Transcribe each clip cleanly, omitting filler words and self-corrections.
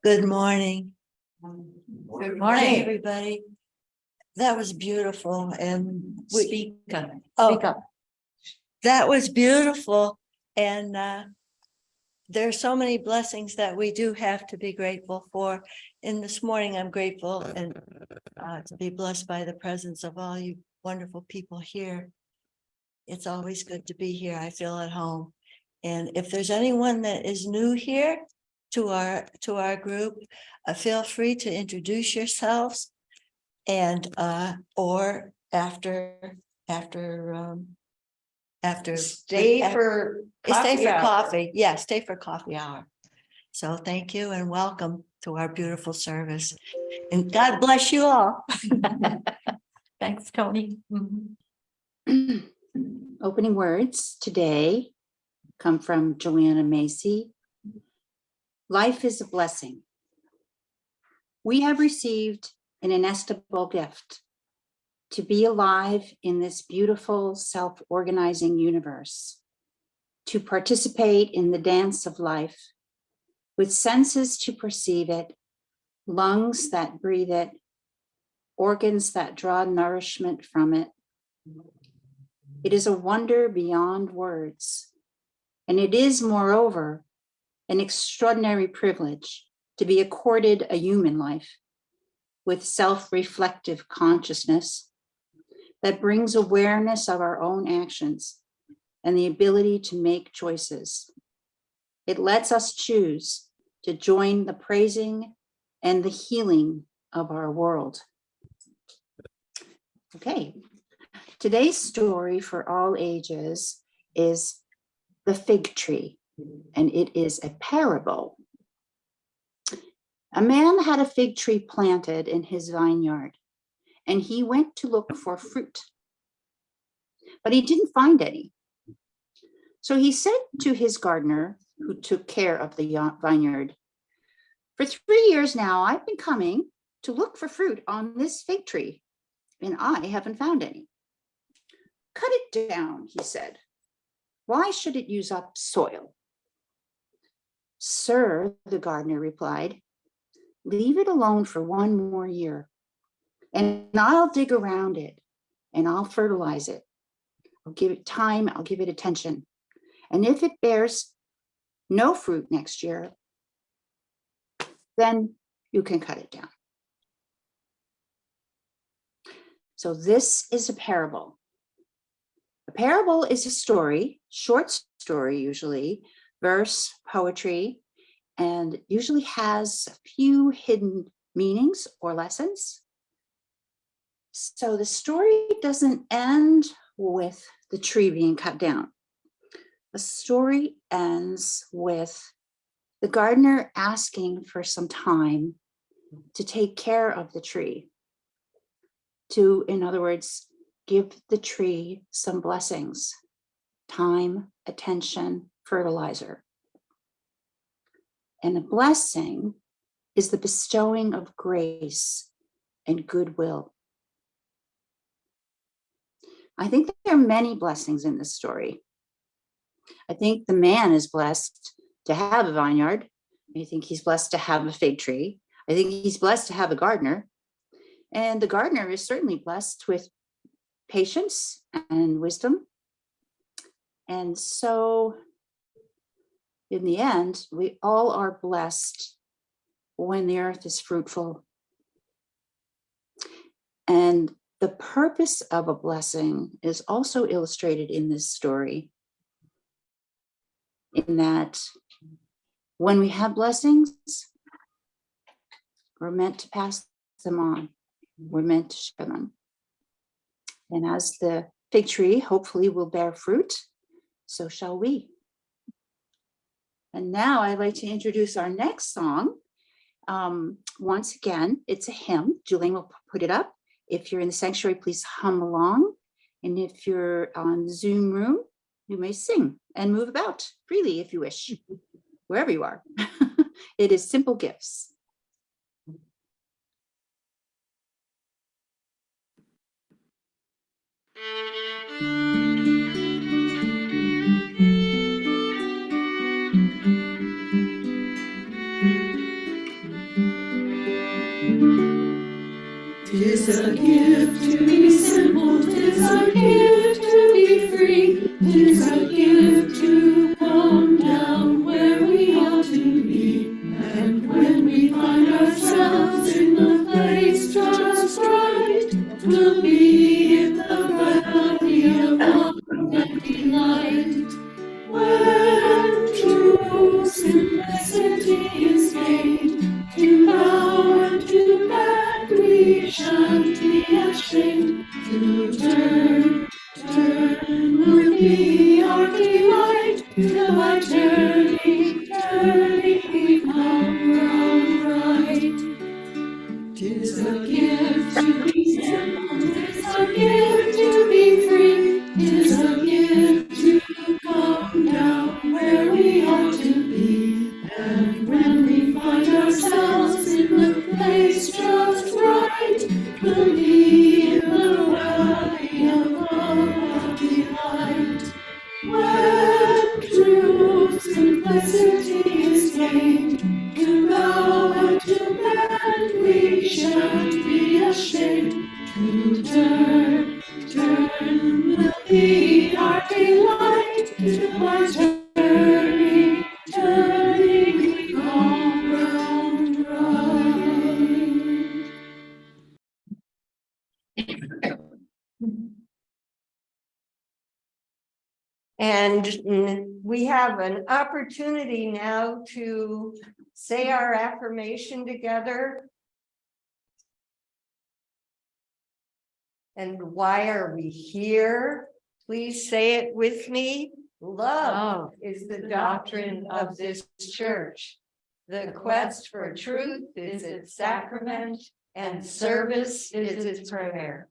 Good morning. Good morning. Everybody. That was beautiful and Speak up. oh, Speak up. that was beautiful. And there are so many blessings that we do have to be grateful for. And this morning, I'm grateful and to be blessed by the presence of all you wonderful people here. It's always good to be here. I feel at home. And if there's anyone that is new here to our group, feel free to introduce yourselves and or after Stay for coffee hour. coffee. Yeah, stay for coffee hour. So thank you and welcome to our beautiful service. And God bless you all. Thanks, Tony. Opening words today come from Joanna Macy. Life is a blessing. We have received an inestimable gift to be alive in this beautiful self-organizing universe, to participate in the dance of life with senses to perceive it, lungs that breathe it, organs that draw nourishment from it. It is a wonder beyond words, and it is, moreover, an extraordinary privilege to be accorded a human life with self-reflective consciousness that brings awareness of our own actions and the ability to make choices. It lets us choose to join the praising and the healing of our world. Okay, today's story for all ages is the fig tree, and it is a parable. A man had a fig tree planted in his vineyard, and he went to look for fruit, but he didn't find any. So he said to his gardener, who took care of the vineyard, "For 3 years now, I've been coming to look for fruit on this fig tree, and I haven't found any." "Cut it down," he said. "Why should it use up soil?" "Sir," the gardener replied, "leave it alone for 1 more year, and I'll dig around it, and I'll fertilize it. I'll give it time, I'll give it attention. And if it bears no fruit next year, then you can cut it down." So this is a parable. A parable is a story, short story usually, verse, poetry, and usually has a few hidden meanings or lessons. So the story doesn't end with the tree being cut down. The story ends with the gardener asking for some time to take care of the tree, to, in other words, give the tree some blessings: time, attention, fertilizer. And a blessing is the bestowing of grace and goodwill. I think there are many blessings in this story. I think the man is blessed to have a vineyard. I think he's blessed to have a fig tree. I think he's blessed to have a gardener. And the gardener is certainly blessed with patience and wisdom. And so in the end, we all are blessed when the earth is fruitful. And the purpose of a blessing is also illustrated in this story, in that when we have blessings, we're meant to pass them on. We're meant to share them. And as the fig tree hopefully will bear fruit, so shall we. And now I'd like to introduce our next song. Once again, it's a hymn. Julian will put it up. If you're in the sanctuary, please hum along. And if you're on Zoom room, you may sing and move about freely if you wish, wherever you are. It is Simple Gifts. 'Tis a gift to be simple, 'tis a gift to be free, 'tis a gift to come down where we ought to be. And when we find ourselves in the place just right, 'twill be in the valley of love and delight. When true simplicity is gained, to bow and to bend we shan't be ashamed. To turn will be our delight, till by turning we come round right. 'Tis a gift to be simple, 'tis a gift to be free, 'tis a gift to come down where we ought to be. And when we find ourselves in the place just right, we'll be in the valley of love delight. When true simplicity is gained, to bow and to bend we shan't be ashamed. To turn will be our delight, till by turning we come round right. And we have an opportunity now to say our affirmation together. And why are we here? Please say it with me. Love is the doctrine of this church. The quest for truth is its sacrament, and service is its prayer.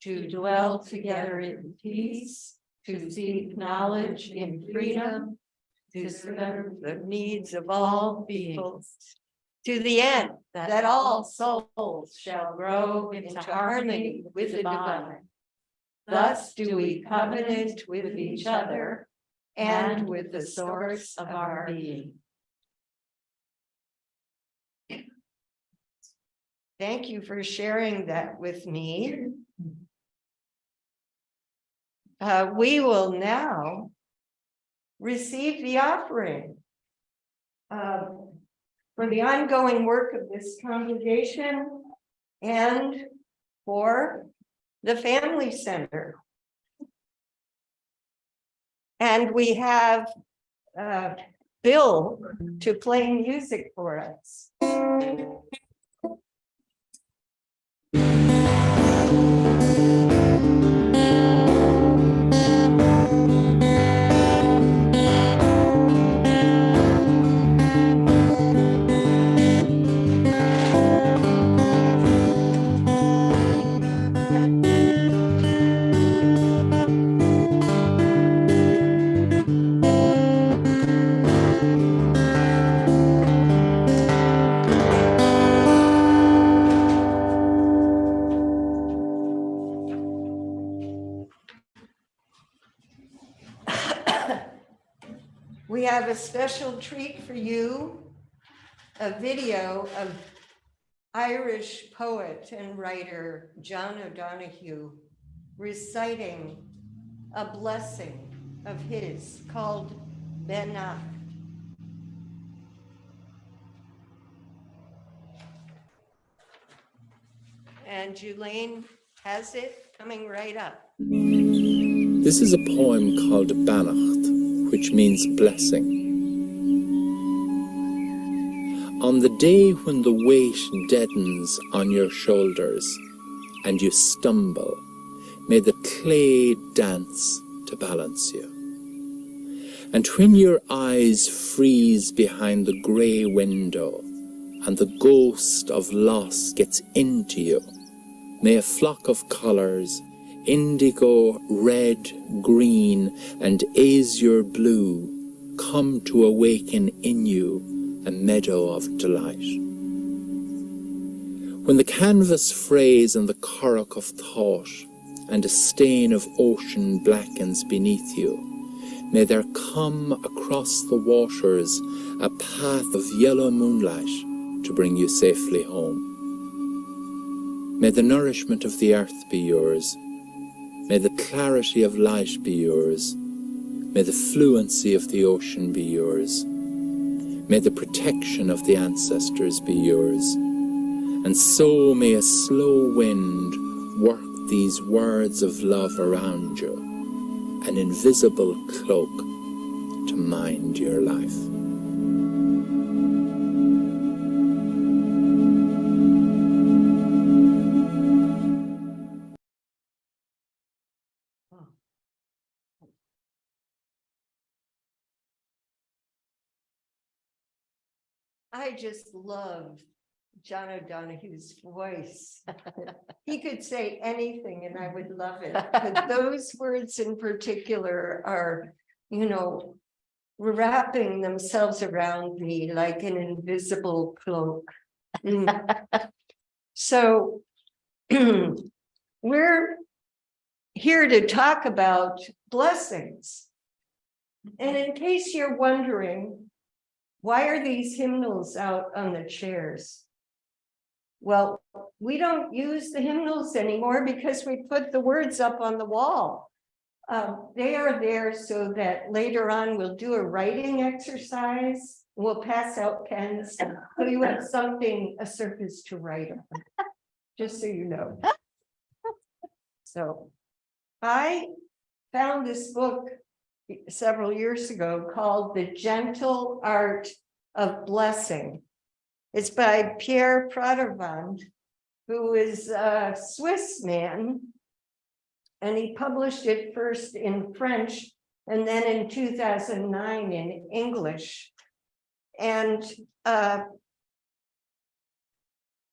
To dwell together in peace, to seek knowledge in freedom, to serve the needs of all beings, to the end that all souls shall grow into harmony with the divine. Thus do we covenant with each other and with the source of our being. Thank you for sharing that with me. We will now receive the offering for the ongoing work of this congregation and for the Family Center. And we have Bill to play music for us. We have a special treat for you, a video of Irish poet and writer John O'Donoghue reciting a blessing of his called Benach. And Julaine has it coming right up. This is a poem called Beannacht, which means blessing. On the day when the weight deadens on your shoulders and you stumble, may the clay dance to balance you. And when your eyes freeze behind the grey window and the ghost of loss gets into you, may a flock of colours, indigo, red, green, and azure blue, come to awaken in you a meadow of delight. When the canvas frays and the currach of thought and a stain of ocean blackens beneath you, may there come across the waters a path of yellow moonlight to bring you safely home. May the nourishment of the earth be yours. May the clarity of light be yours. May the fluency of the ocean be yours. May the protection of the ancestors be yours. And so may a slow wind work these words of love around you, an invisible cloak to mind your life. I just love John O'Donoghue's voice. He could say anything and I would love it. But those words in particular are, wrapping themselves around me like an invisible cloak. So we're here to talk about blessings. And in case you're wondering, why are these hymnals out on the chairs? Well, we don't use the hymnals anymore because we put the words up on the wall. They are there so that later on we'll do a writing exercise. We'll pass out pens so you have something, a surface to write on, just so you know. So I found this book several years ago called The Gentle Art of Blessing. It's by Pierre Pradervand, who is a Swiss man, and he published it first in French and then in 2009 in English. And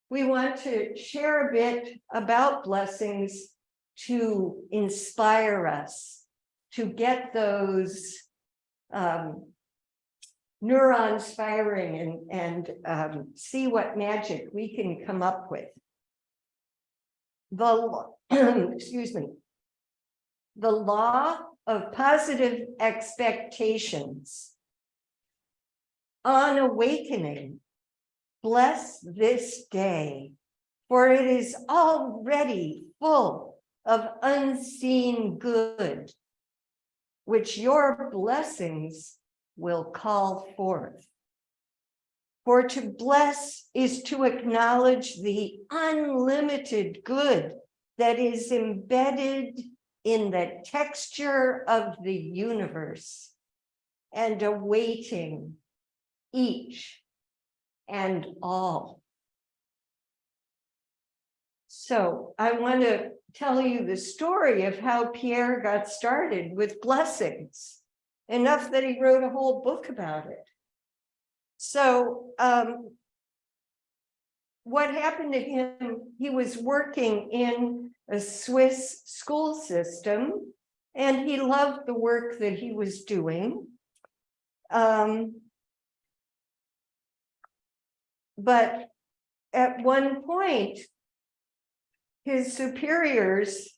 we want to share a bit about blessings to inspire us, to get those neurons firing and see what magic we can come up with. Excuse me. The law of positive expectations. On awakening, bless this day, for it is already full of unseen good, which your blessings will call forth. For to bless is to acknowledge the unlimited good that is embedded in the texture of the universe and awaiting each and all. So I want to tell you the story of how Pierre got started with blessings, enough that he wrote a whole book about it. So what happened to him, he was working in a Swiss school system and he loved the work that he was doing. But at one point, his superiors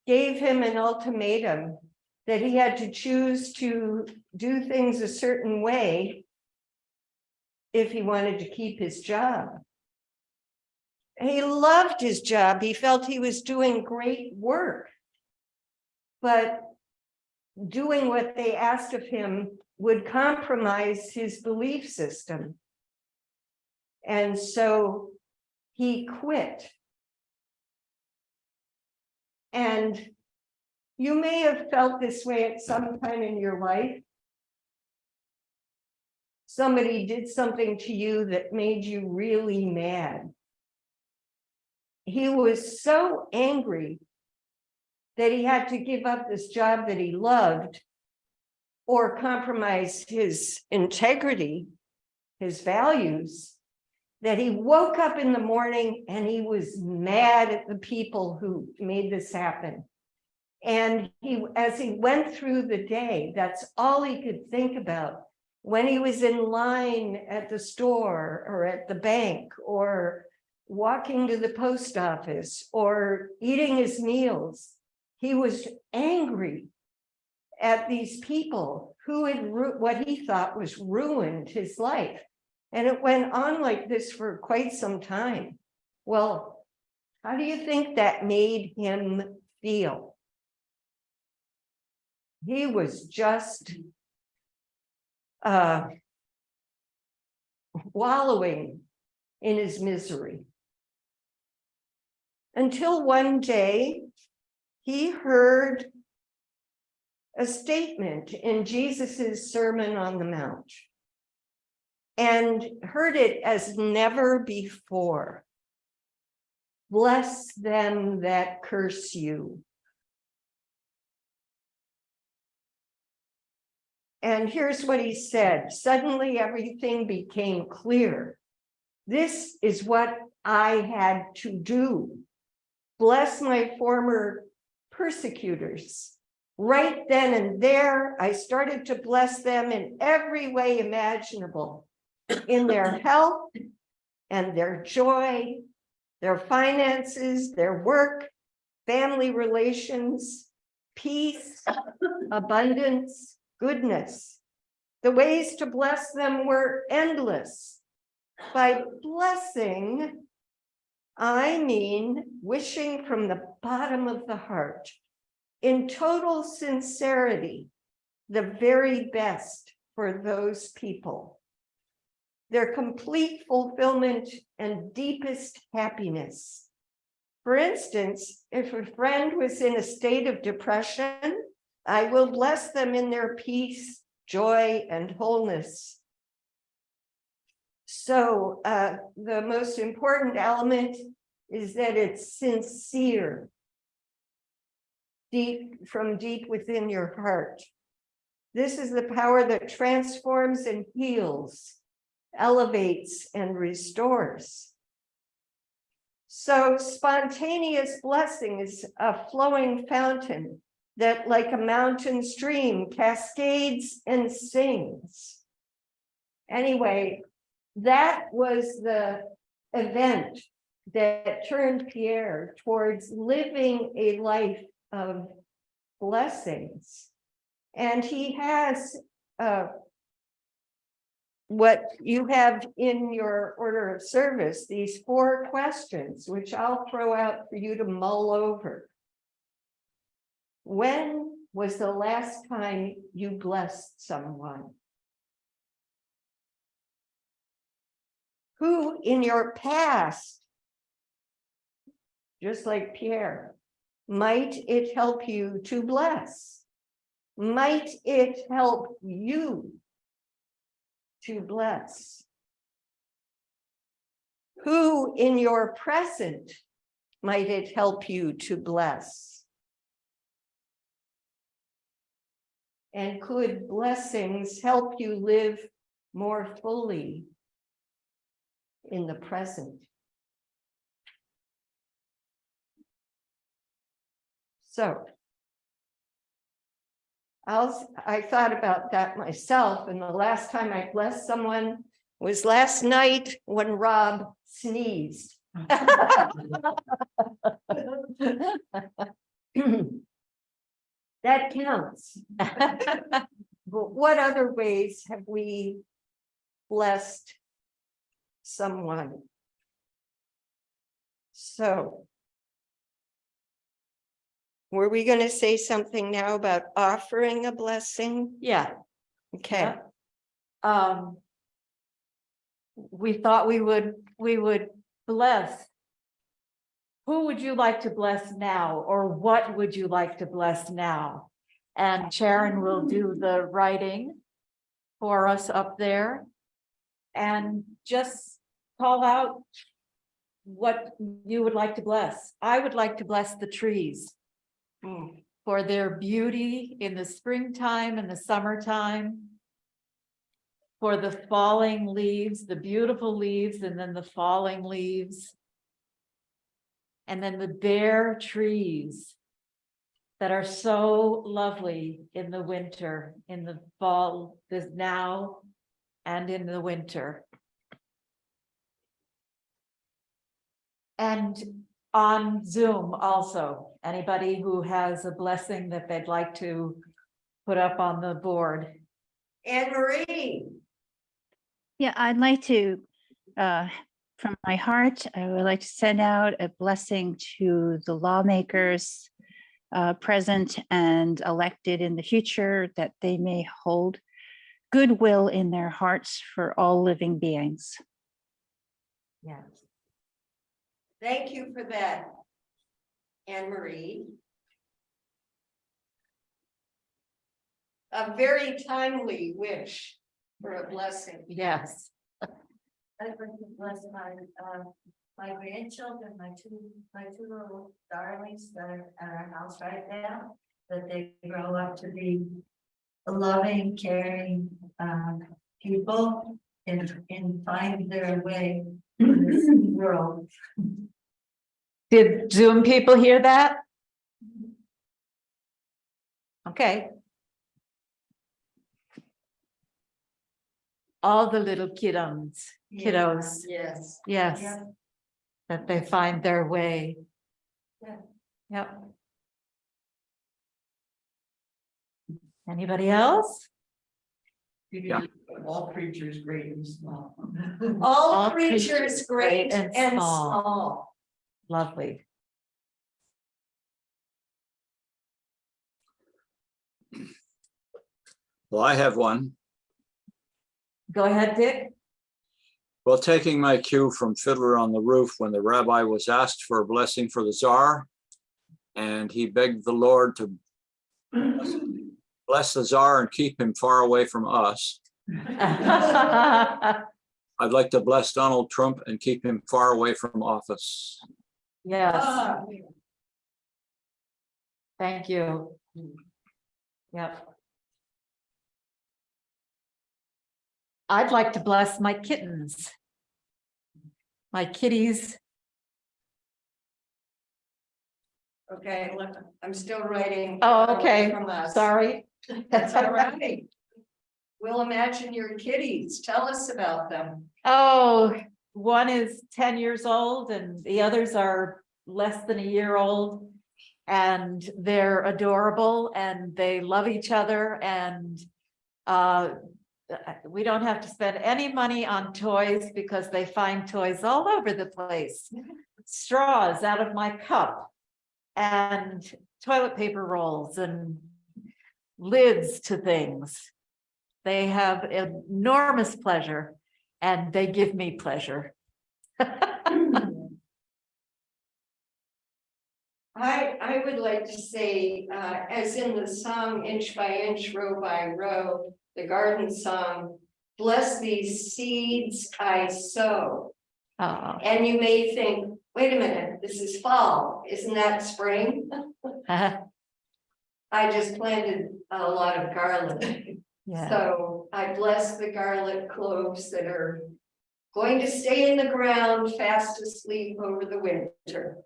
gave him an ultimatum that he had to choose to do things a certain way if he wanted to keep his job. He loved his job. He felt he was doing great work, but doing what they asked of him would compromise his belief system. And so he quit. And you may have felt this way at some time in your life. Somebody did something to you that made you really mad. He was so angry that he had to give up this job that he loved or compromise his integrity, his values, that he woke up in the morning and he was mad at the people who made this happen. And as he went through the day, that's all he could think about. When he was in line at the store or at the bank or walking to the post office or eating his meals, he was angry at these people who had what he thought was ruined his life. And it went on like this for quite some time. Well, How do you think that made him feel? He was just wallowing in his misery. Until one day, he heard a statement in Jesus's Sermon on the Mount and heard it as never before. Bless them that curse you. And here's what he said. Suddenly everything became clear. This is what I had to do. Bless my former persecutors. Right then and there, I started to bless them in every way imaginable, in their health and their joy, their finances, their work, family relations, peace, abundance, goodness. The ways to bless them were endless. By blessing, I mean wishing from the bottom of the heart, in total sincerity, the very best for those people. Their complete fulfillment and deepest happiness. For instance, if a friend was in a state of depression, I will bless them in their peace, joy, and wholeness. So the most important element is that it's sincere, from deep within your heart. This is the power that transforms and heals, elevates and restores. So spontaneous blessing is a flowing fountain that, like a mountain stream, cascades and sings. Anyway, that was the event that turned Pierre towards living a life of blessings. And he has what you have in your order of service, these 4 questions, which I'll throw out for you to mull over. When was the last time you blessed someone? Who in your past, just like Pierre, might it help you to bless? Might it help you to bless? Who in your present might it help you to bless? And could blessings help you live more fully in the present? So I thought about that myself, and the last time I blessed someone was last night when Rob sneezed. That counts. But what other ways have we blessed someone? So, were we going to say something now about offering a blessing? Yeah. Okay. We thought we would bless. Who would you like to bless now, or what would you like to bless now? And Sharon will do the writing for us up there, and just call out what you would like to bless. I would like to bless the trees for their beauty in the springtime and the summertime, for the falling leaves, the beautiful leaves, and then the falling leaves. And then the bare trees that are so lovely in the winter, in the fall, this now and in the winter. And on Zoom also, anybody who has a blessing that they'd like to put up on the board. Anne Marie. Yeah, I'd like to From my heart, I would like to send out a blessing to the lawmakers present and elected in the future, that they may hold goodwill in their hearts for all living beings. Yes. Thank you for that, Anne Marie. A very timely wish for a blessing. Yes. I'd like to bless my grandchildren, my two little darlings that are at our house right now, that they grow up to be loving, caring, people and find their way in this world. Did Zoom people hear that? Okay. All the little kiddos, Yes. yes, Yeah. that they find their way. Yeah. Yep. Anybody else? Yeah. All creatures great and small. All creatures great and small. small. Lovely. Well, I have one. Go ahead, Dick. Well, taking my cue from Fiddler on the Roof, when the rabbi was asked for a blessing for the czar, and he begged the Lord to bless the czar and keep him far away from us. I'd like to bless Donald Trump and keep him far away from office. Yes, Ah, thank you. Yep. I'd like to bless my kittens. My kitties. Okay, look, I'm still writing. Oh, okay. From us. Sorry. That's all right. We'll imagine your kitties. Tell us about them. Oh, one is 10 years old and the others are less than a year old. And they're adorable and they love each other, and we don't have to spend any money on toys because they find toys all over the place. Straws out of my cup and toilet paper rolls and lids to things. They have enormous pleasure and they give me pleasure. I would like to say, as in the song Inch by Inch, Row by Row, the garden song, bless these seeds I sow. Oh. And you may think, wait a minute, this is fall, isn't that spring? I just planted a lot of garlic. Yeah. So I bless the garlic cloves that are going to stay in the ground fast asleep over the winter.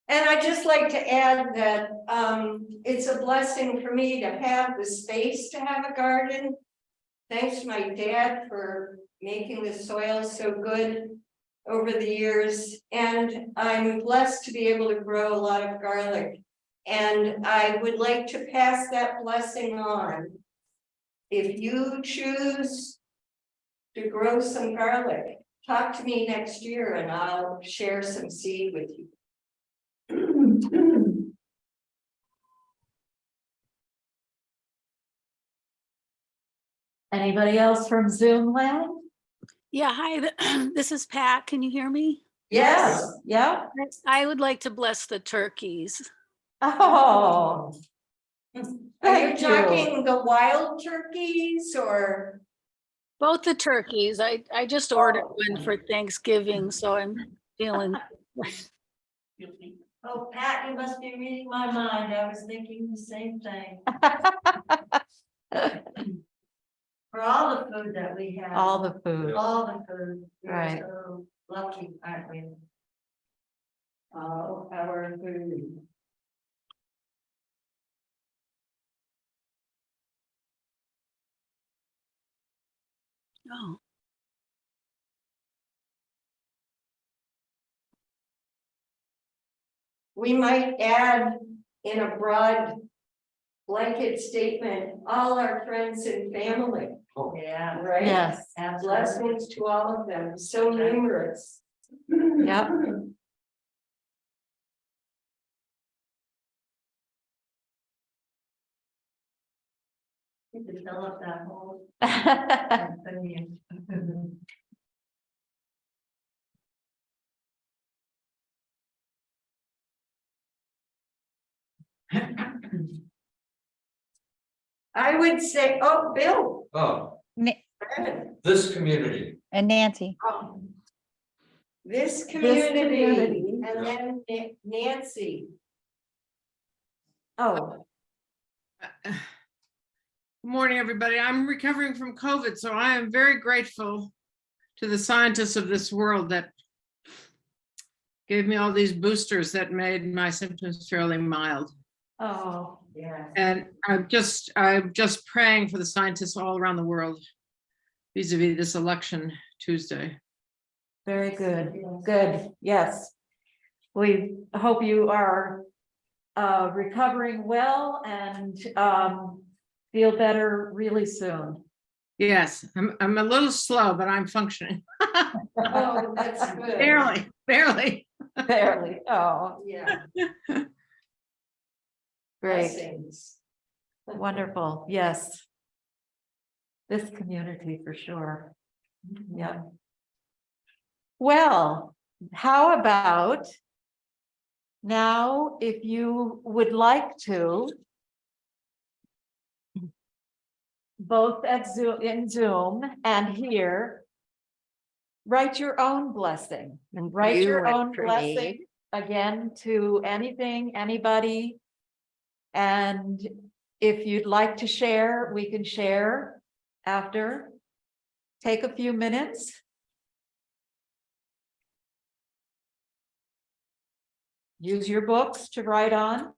And I'd just like to add that it's a blessing for me to have the space to have a garden. Thanks to my dad for making the soil so good over the years. And I'm blessed to be able to grow a lot of garlic. And I would like to pass that blessing on. If you choose to grow some garlic, talk to me next year and I'll share some seed with you. Anybody else from Zoom land? Yeah, hi, this is Pat. Can you hear me? Yes. Yeah. I would like to bless the turkeys. Oh. Are you Thank you. talking the wild turkeys or? Both the turkeys. I just ordered one for Thanksgiving, so I'm feeling. Oh, Pat, you must be reading my mind. I was thinking the same thing. For all the food that we have. All the food. All the food. We're Right. so lucky, aren't we? Oh, our food. Oh, we might add in a broad blanket statement, all our friends and family. Yeah. Right? Yes, Blessings to all of them, so numerous. yep. Develop that whole. I would say, oh, Bill. Oh, Na- this community. And Nancy. This community. community, and then Nancy. Oh, Good morning, everybody. I'm recovering from COVID, so I am very grateful to the scientists of this world that gave me all these boosters that made my symptoms fairly mild. oh, Yeah. And I'm just praying for the scientists all around the world vis-a-vis this election Tuesday. very good, good, yes. We hope you are recovering well and feel better really soon. Yes, I'm a little slow, but I'm functioning. Oh, that's good. Barely. Barely, oh, Yeah. great, Blessings. wonderful, yes. This community for sure, yeah. Well, how about now, if you would like to, both at Zoom, in Zoom and here, write your own blessing. And Write you your went own for me. blessing again to anything, anybody. And if you'd like to share, we can share after. Take a few minutes. Use your books to write on.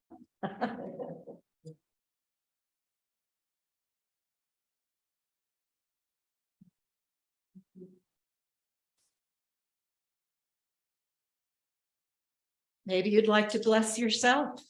Maybe you'd like to bless yourself.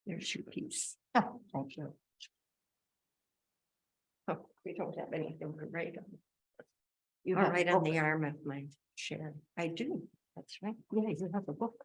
There's your piece. Thank you. Oh, we don't have anything to write on. You have write a on book. the arm of my chair. I do. That's right. Yeah, you have a book.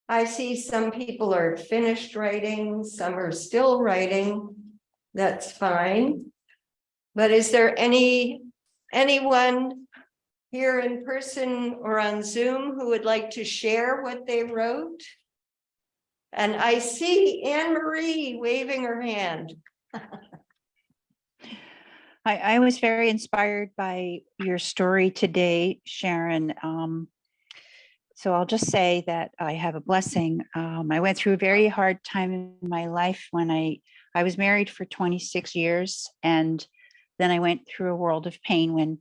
I see some people are finished writing, some are still writing. That's fine. But is there anyone here in person or on Zoom who would like to share what they wrote? And I see Anne Marie waving her hand. I was very inspired by your story today, Sharon. So I'll just say that I have a blessing. I went through a very hard time in my life when I was married for 26 years, and then I went through a world of pain when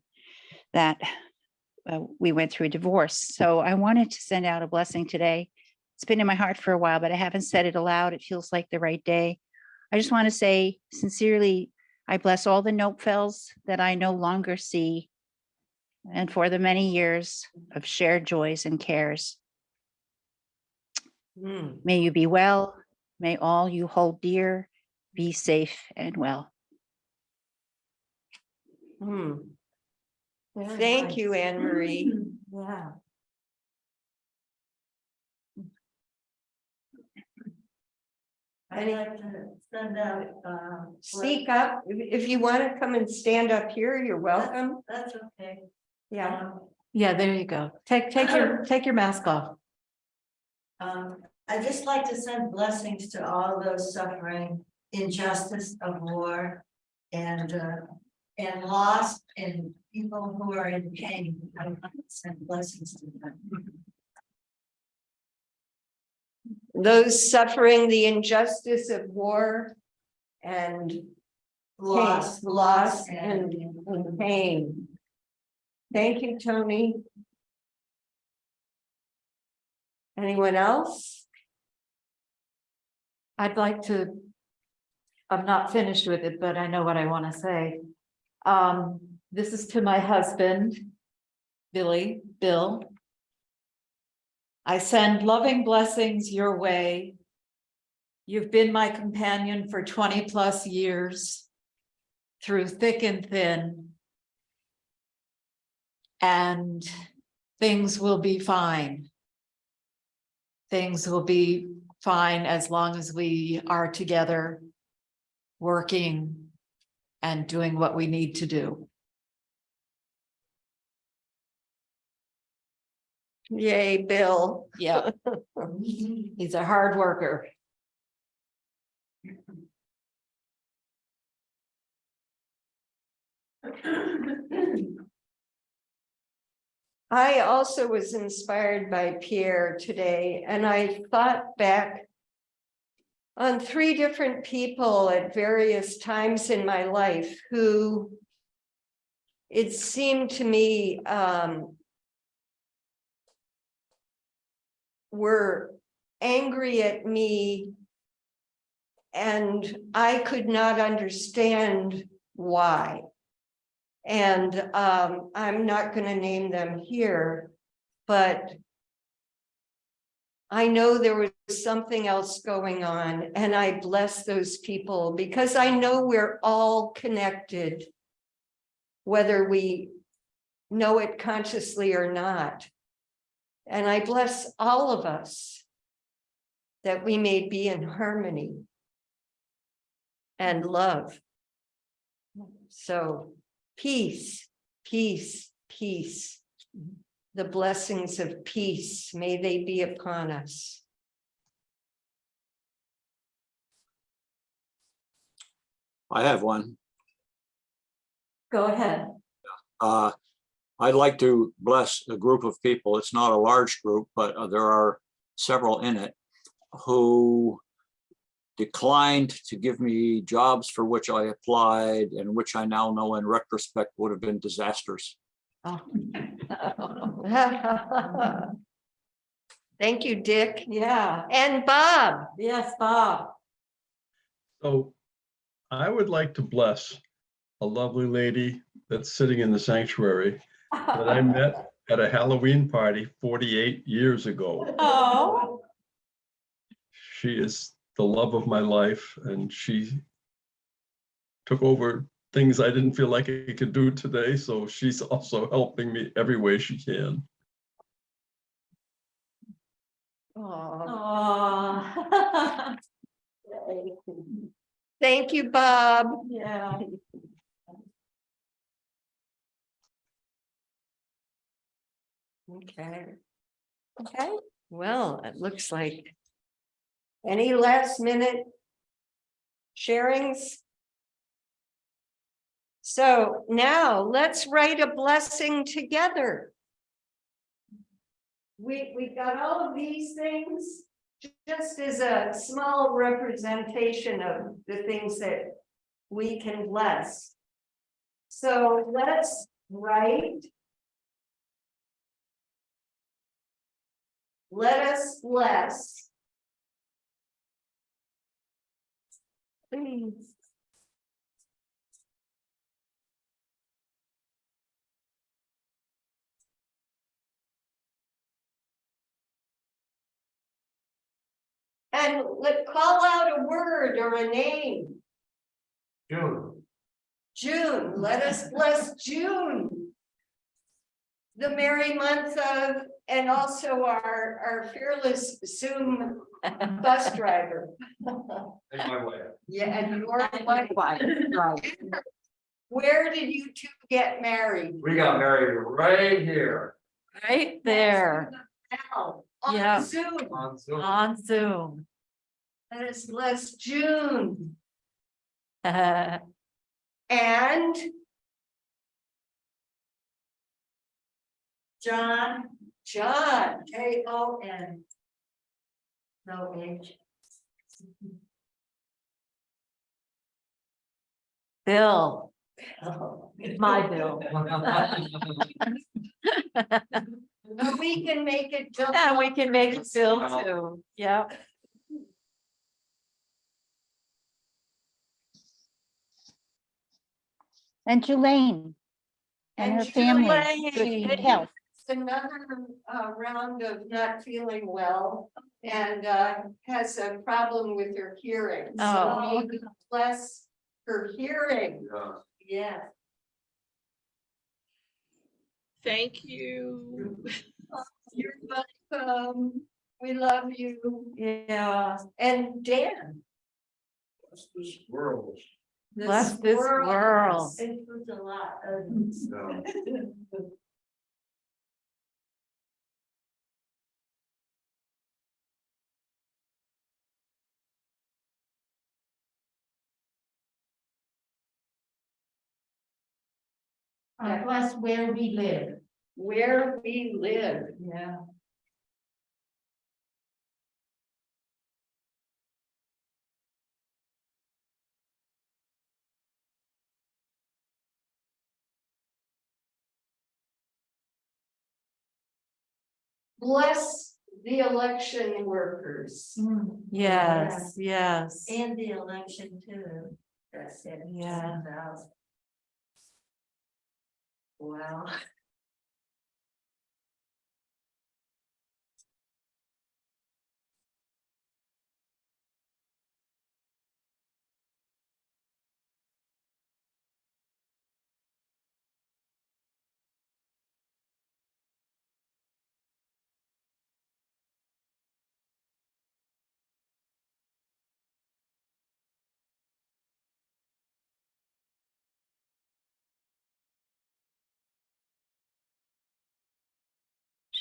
we went through a divorce. So I wanted to send out a blessing today. It's been in my heart for a while, but I haven't said it aloud. It feels like the right day. I just want to say sincerely, I bless all the Nopefels that I no longer see, and for the many years of shared joys and cares. Hmm. May you be well. May all you hold dear be safe and well. Hmm. Very Thank you, nice. Anne Marie. Yeah. I'd like to send out, Speak up. If you want to come and stand up here, you're welcome. That's okay. Yeah. Yeah, there you go. Take your mask off. I'd just like to send blessings to all those suffering injustice of war and loss and people who are in pain. I want to send blessings to them. Those suffering the injustice of war and loss and pain. Thank you, Tony. Anyone else? I'd like to, I'm not finished with it, but I know what I want to say. This is to my husband, Bill. I send loving blessings your way. You've been my companion for 20+ years, through thick and thin. And things will be fine. Things will be fine as long as we are together, working and doing what we need to do. Yay, Bill. Yeah. He's a hard worker. I also was inspired by Pierre today, and I thought back on 3 different people at various times in my life who it seemed to me were angry at me, and I could not understand why. And I'm not going to name them here, but I know there was something else going on, and I bless those people because I know we're all connected, whether we know it consciously or not. And I bless all of us that we may be in harmony and love. So peace, peace, peace. The blessings of peace, may they be upon us. I have one. Go ahead. I'd like to bless a group of people. It's not a large group, but there are several in it who declined to give me jobs for which I applied and which I now know in retrospect would have been disasters. Oh. Thank you, Dick. Yeah. And Bob. Yes, Bob. So I would like to bless a lovely lady that's sitting in the sanctuary that I met at a Halloween party 48 years ago. Oh. She is the love of my life, and she took over things I didn't feel like I could do today. So she's also helping me every way she can. Oh. Thank you, Bob. Yeah. Okay. Okay, well, it looks like. Any last minute sharings? So now let's write a blessing together. We got all of these things just as a small representation of the things that we can bless. So let's write. Let us bless. Please. And call out a word or a name. June. June, let us bless June. The merry month of, and also our fearless Zoom bus driver. In my way. Yeah, and your wife. Right. Where did you two get married? We got married right here Right there Now, Yeah. on Zoom. on Zoom. on Zoom. Let us bless June Yeah. and John, John. Jon. No H. Bill, Oh. my Bill. No, we can make it. Yeah, we can make it Bill too. Yeah. And Julaine and her family. Good health. Another round of not feeling well and has a problem with her hearing. So Oh. maybe bless her hearing. Yeah. Yeah. Thank you. You're welcome. We love you. Yeah. And Dan. This world. Bless this world. It was a lot of. Yeah. Bless where we live. Where we live. Yeah. Bless the election workers. Yes, yes. And the election too. That's it. Yeah. Wow.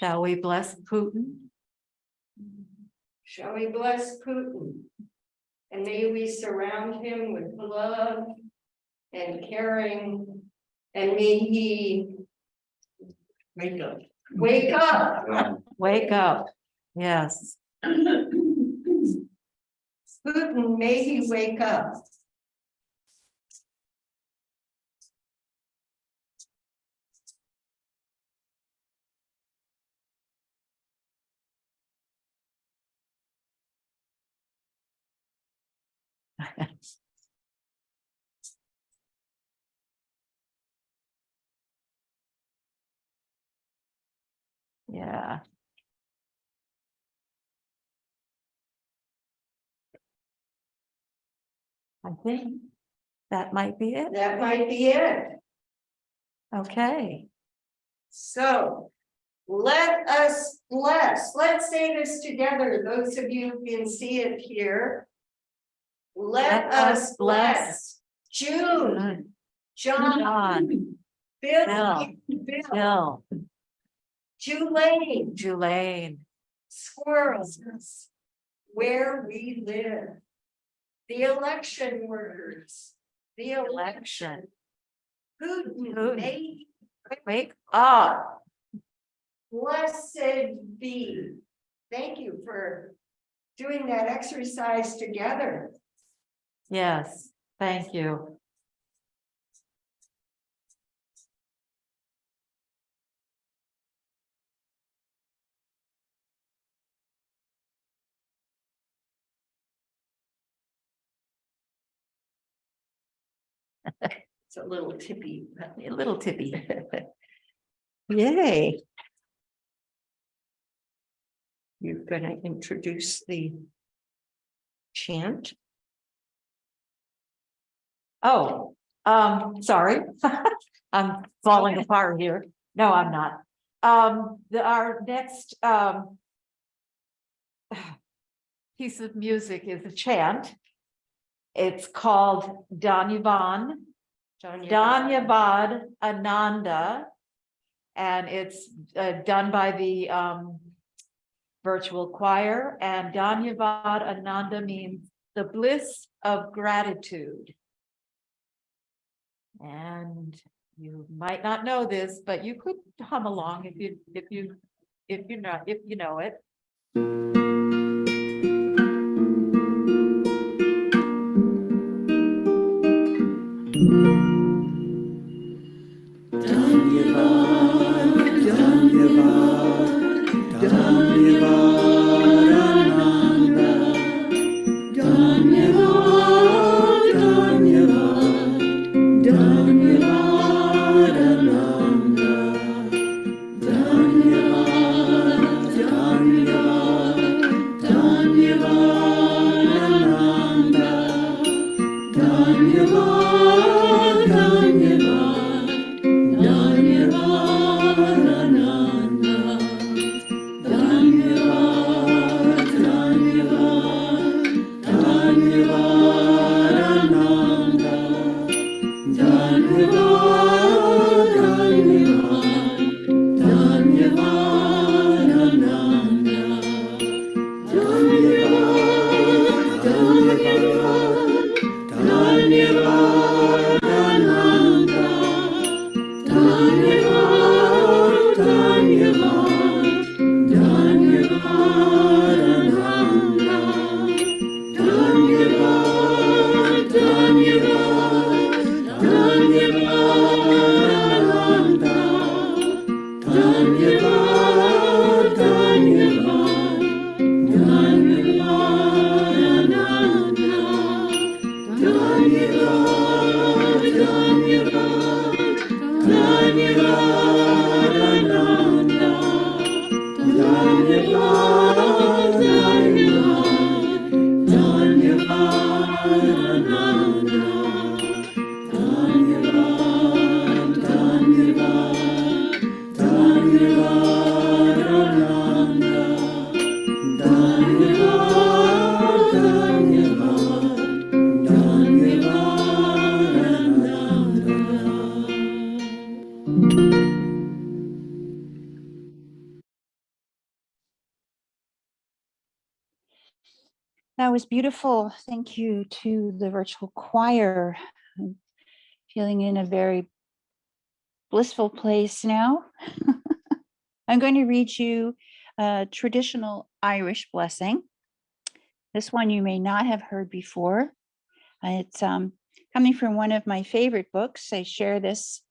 Shall we bless Putin? Shall we bless Putin? And may we surround him with love and caring, and may he Wake up. wake up. Yeah. Wake up. Yes. Putin, may he wake up. Yeah. I think that might be it. That might be it. Okay. So let us bless. Let's say this together. Those of you who can see it here. Let us bless June, John, John, Bill, Bill. Bill, Bill, Tulane, Julaine, squirrels, where we live. The election workers, the election. Putin. Putin, wait, ah, blessed be. Thank you for doing that exercise together. yes, thank you. It's a little tippy. A little tippy. Yay. You're gonna introduce the chant. Oh, sorry. I'm falling apart here. No, I'm not. Our next, piece of music is a chant. It's called Dhanyavad, Dhanyavad Ananda. And it's done by the virtual choir, and Dhanyavad Ananda means the bliss of gratitude. And you might not know this, but you could hum along if you know it. That was beautiful. Thank you to the virtual choir. I'm feeling in a very blissful place now. I'm going to read you a traditional Irish blessing. This one you may not have heard before. It's coming from one of my favorite books. I share this.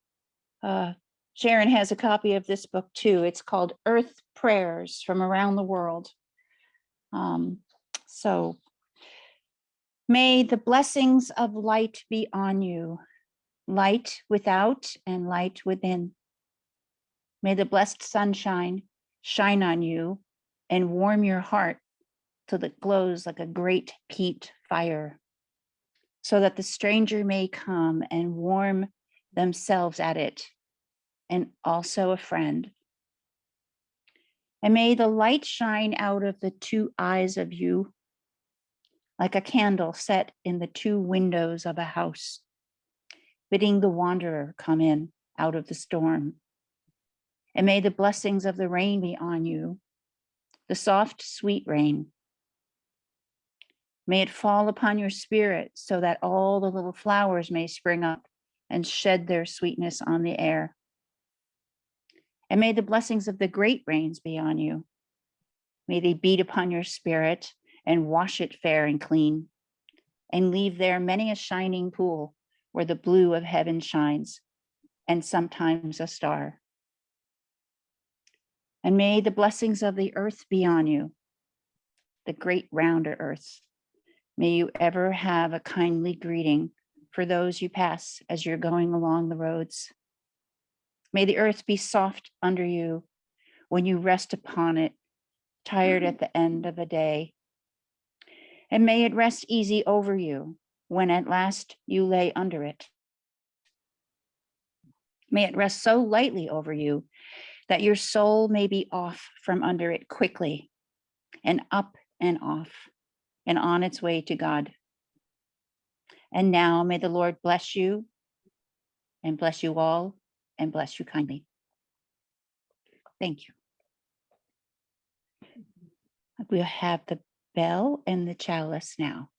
Sharon has a copy of this book too. It's called Earth Prayers from Around the World. So may the blessings of light be on you, light without and light within. May the blessed sunshine shine on you and warm your heart till it glows like a great peat fire, so that the stranger may come and warm themselves at it, and also a friend. And may the light shine out of the two eyes of you, like a candle set in the two windows of a house, bidding the wanderer come in out of the storm. And may the blessings of the rain be on you, the soft, sweet rain. May it fall upon your spirit so that all the little flowers may spring up and shed their sweetness on the air. And may the blessings of the great rains be on you. May they beat upon your spirit and wash it fair and clean, and leave there many a shining pool where the blue of heaven shines, and sometimes a star. And may the blessings of the earth be on you, the great rounder earth. May you ever have a kindly greeting for those you pass as you're going along the roads. May the earth be soft under you when you rest upon it, tired at the end of a day. And may it rest easy over you when at last you lay under it. May it rest so lightly over you that your soul may be off from under it quickly and up and off and on its way to God. And now may the Lord bless you and bless you all and bless you kindly. Thank you. We'll have the bell and the chalice now.